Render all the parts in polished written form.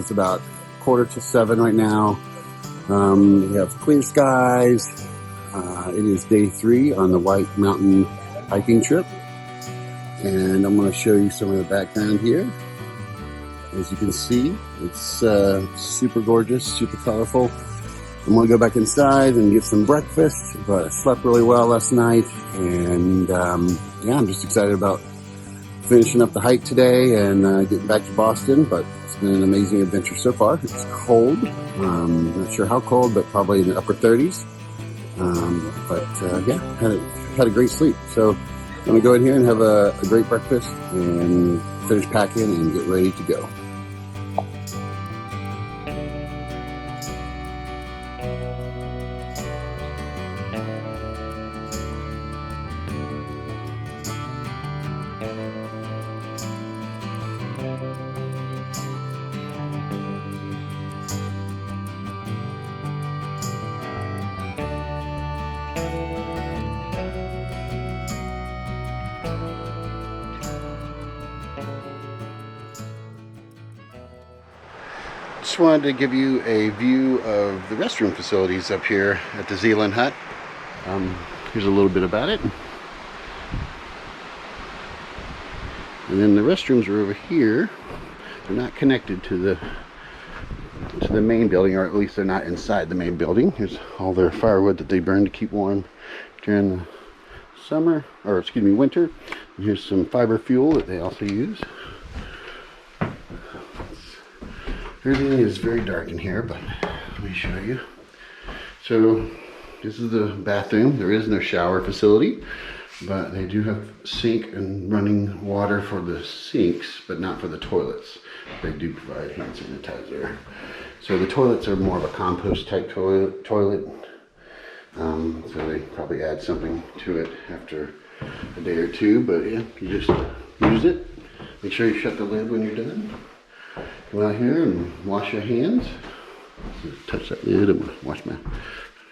It's about 6:45 right now. We have clear skies. It is day 3 on the White Mountain hiking trip. And I'm going to show you some of the background here. As you can see, it's super gorgeous, super colorful. I'm going to go back inside and get some breakfast, but I slept really well last night. And yeah, I'm just excited about finishing up the hike today and getting back to Boston. But it's been an amazing adventure so far. It's cold. Not sure how cold, but probably in the upper 30s. Yeah, had a great sleep. So I'm going to go in here and have a great breakfast and finish packing and get ready to go. Just wanted to give you a view of the restroom facilities up here at the Zealand Hut. Here's a little bit about it. And then the restrooms are over here. They're not connected to the main building, or at least they're not inside the main building. Here's all their firewood that they burn to keep warm during the summer, or excuse me, winter. And here's some fiber fuel that they also use. Everything is very dark in here, but let me show you. So this is the bathroom. There is no shower facility, but they do have sink and running water for the sinks, but not for the toilets. They do provide hand sanitizer. So the toilets are more of a compost type toilet. So they probably add something to it after a day or two, but yeah, you just use it. Make sure you shut the lid when you're done. Come out here and wash your hands. Just touch that lid and wash my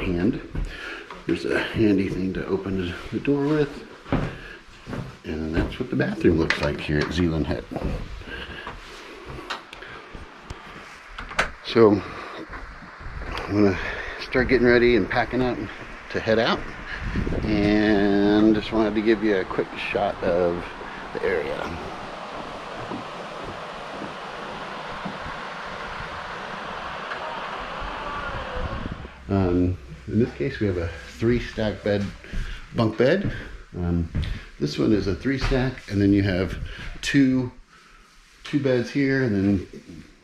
hand. There's a handy thing to open the door with. And that's what the bathroom looks like here at Zealand Hut. So I'm gonna start getting ready and packing up to head out. And just wanted to give you a quick shot of the area. In this case, we have a 3-stack bunk bed. This one is a 3-stack, and then you have two beds here, and then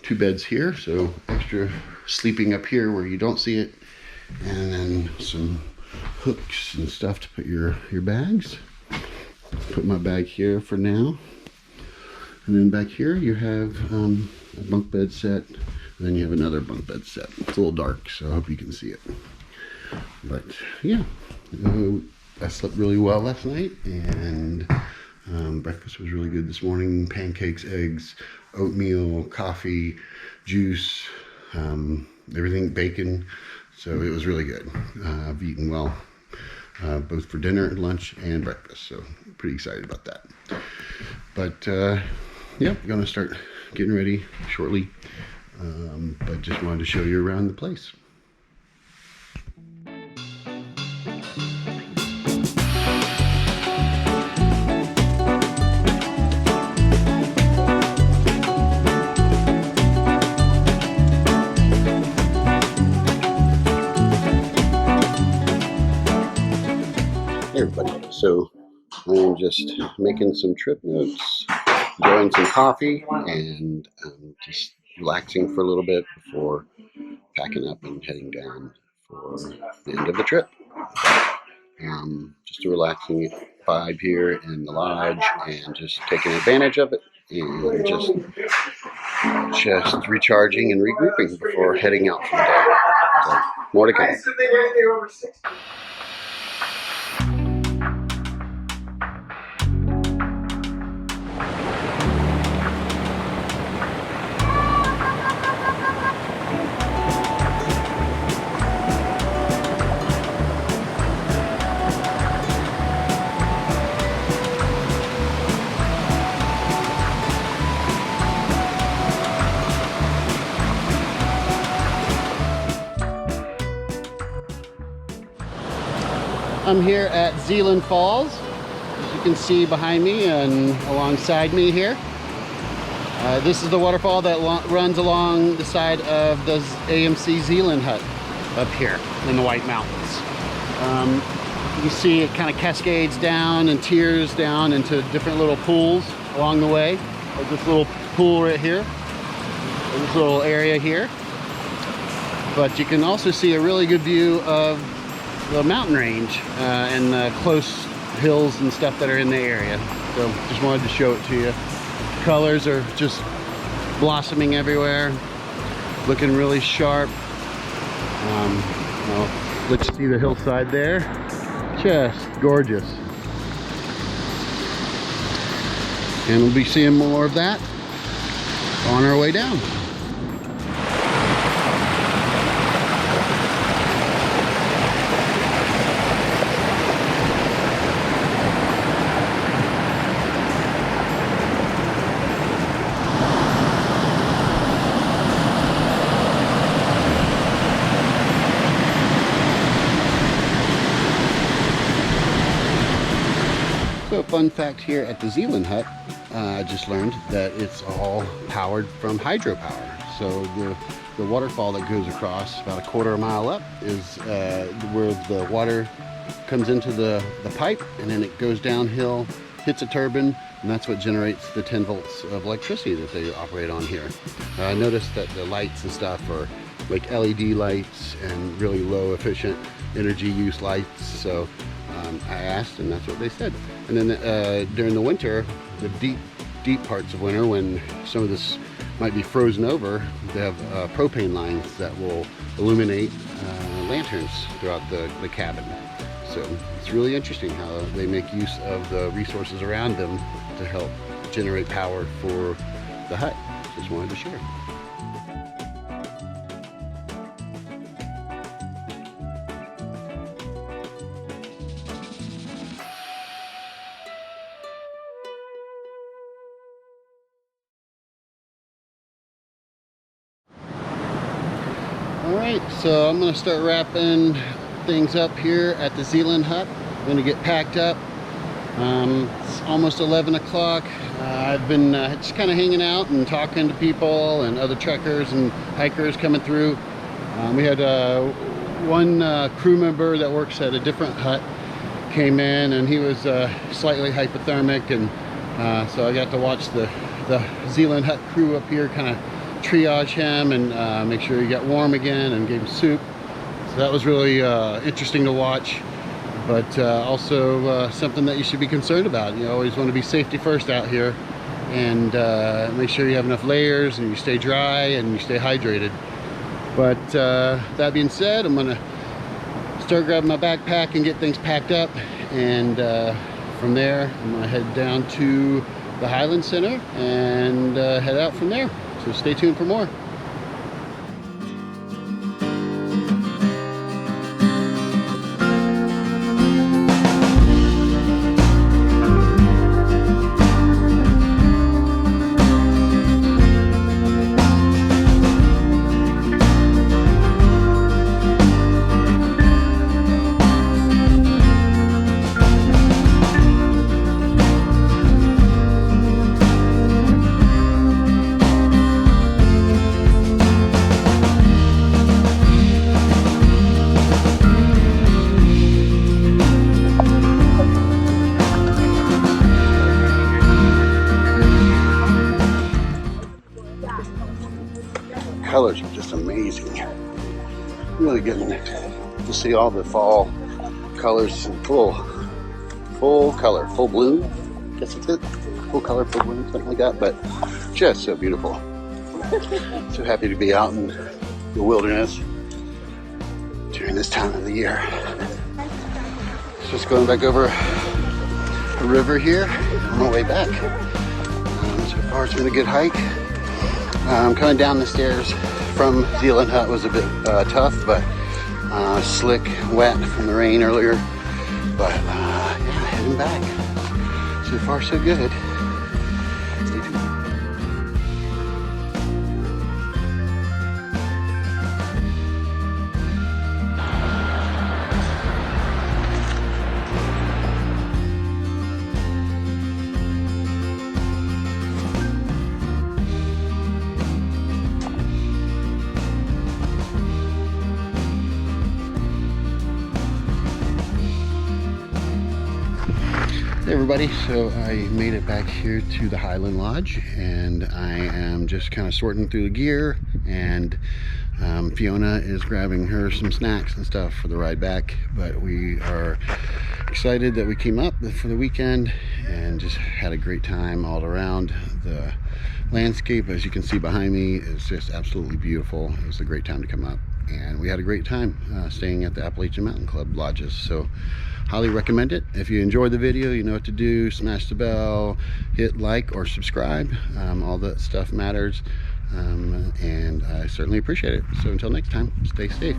2 beds here. So extra sleeping up here where you don't see it, and then some hooks and stuff to put your bags. Put my bag here for now, and then back here you have a bunk bed set. And then you have another bunk bed set. It's a little dark, so I hope you can see it. But yeah, I slept really well last night, and breakfast was really good this morning. Pancakes, eggs, oatmeal, coffee, juice, everything, bacon. So it was really good. I've eaten well, both for dinner, lunch, and breakfast. So pretty excited about that. But yeah, I'm gonna start getting ready shortly. But just wanted to show you around the place. Hey everybody, so I'm just making some trip notes, enjoying some coffee, and just relaxing for a little bit before packing up and heading down for the end of the trip. Just a relaxing vibe here in the lodge and just taking advantage of it and just recharging and regrouping before heading out for the day. So, more to come. I'm here at Zealand Falls, as you can see behind me and alongside me here. This is the waterfall that runs along the side of the AMC Zealand hut up here in the White Mountains. You can see it kind of cascades down and tears down into different little pools along the way. Like this little pool right here, this little area here. But you can also see a really good view of the mountain range and the close hills and stuff that are in the area. So just wanted to show it to you. Colors are just blossoming everywhere, looking really sharp. Well, let's see the hillside there. Just gorgeous. And we'll be seeing more of that on our way down. So, fun fact here at the Zealand hut, I just learned that it's all powered from hydropower. So the waterfall that goes across about a quarter mile up is where the water comes into the pipe, and then it goes downhill, hits a turbine, and that's what generates the 10 volts of electricity that they operate on here. I noticed that the lights and stuff are like LED lights and really low efficient energy use lights. So I asked, and that's what they said. And then during the winter, the deep parts of winter, when some of this might be frozen over, they have propane lines that will illuminate lanterns throughout the cabin. So it's really interesting how they make use of the resources around them to help generate power for the hut. Just wanted to share. Alright, so I'm going to start wrapping things up here at the Zealand hut. I'm going to get packed up. It's almost 11 o'clock. I've been just kind of hanging out and talking to people and other trekkers and hikers coming through. We had one crew member that works at a different hut came in, and he was slightly hypothermic, and so I got to watch the Zealand hut crew up here kind of triage him and make sure he got warm again, and gave him soup. So that was really interesting to watch, but also something that you should be concerned about. You always want to be safety first out here, and make sure you have enough layers and you stay dry and you stay hydrated. But that being said, I'm gonna start grabbing my backpack and get things packed up, and from there I'm gonna head down to the Highland Center and head out from there. So stay tuned for more. Colors are just amazing. Really getting to see all the fall colors in full color, full bloom. I guess it's it. Full color, full bloom, something like that. But just so beautiful. So happy to be out in the wilderness during this time of the year. Just going back over the river here on my way back. So far it's been a good hike. Coming down the stairs from Zealand hut was a bit tough, but slick, wet from the rain earlier. But yeah, heading back. So far so good. Stay tuned. Hey everybody, so I made it back here to the Highland Lodge, and I am just kind of sorting through the gear, and Fiona is grabbing her some snacks and stuff for the ride back. But we are excited that we came up for the weekend and just had a great time all around. The landscape, as you can see behind me, is just absolutely beautiful. It was a great time to come up, and we had a great time staying at the Appalachian Mountain Club lodges. So highly recommend it. If you enjoyed the video, you know what to do. Smash the bell, hit like or subscribe. All that stuff matters, and I certainly appreciate it. So until next time, stay safe.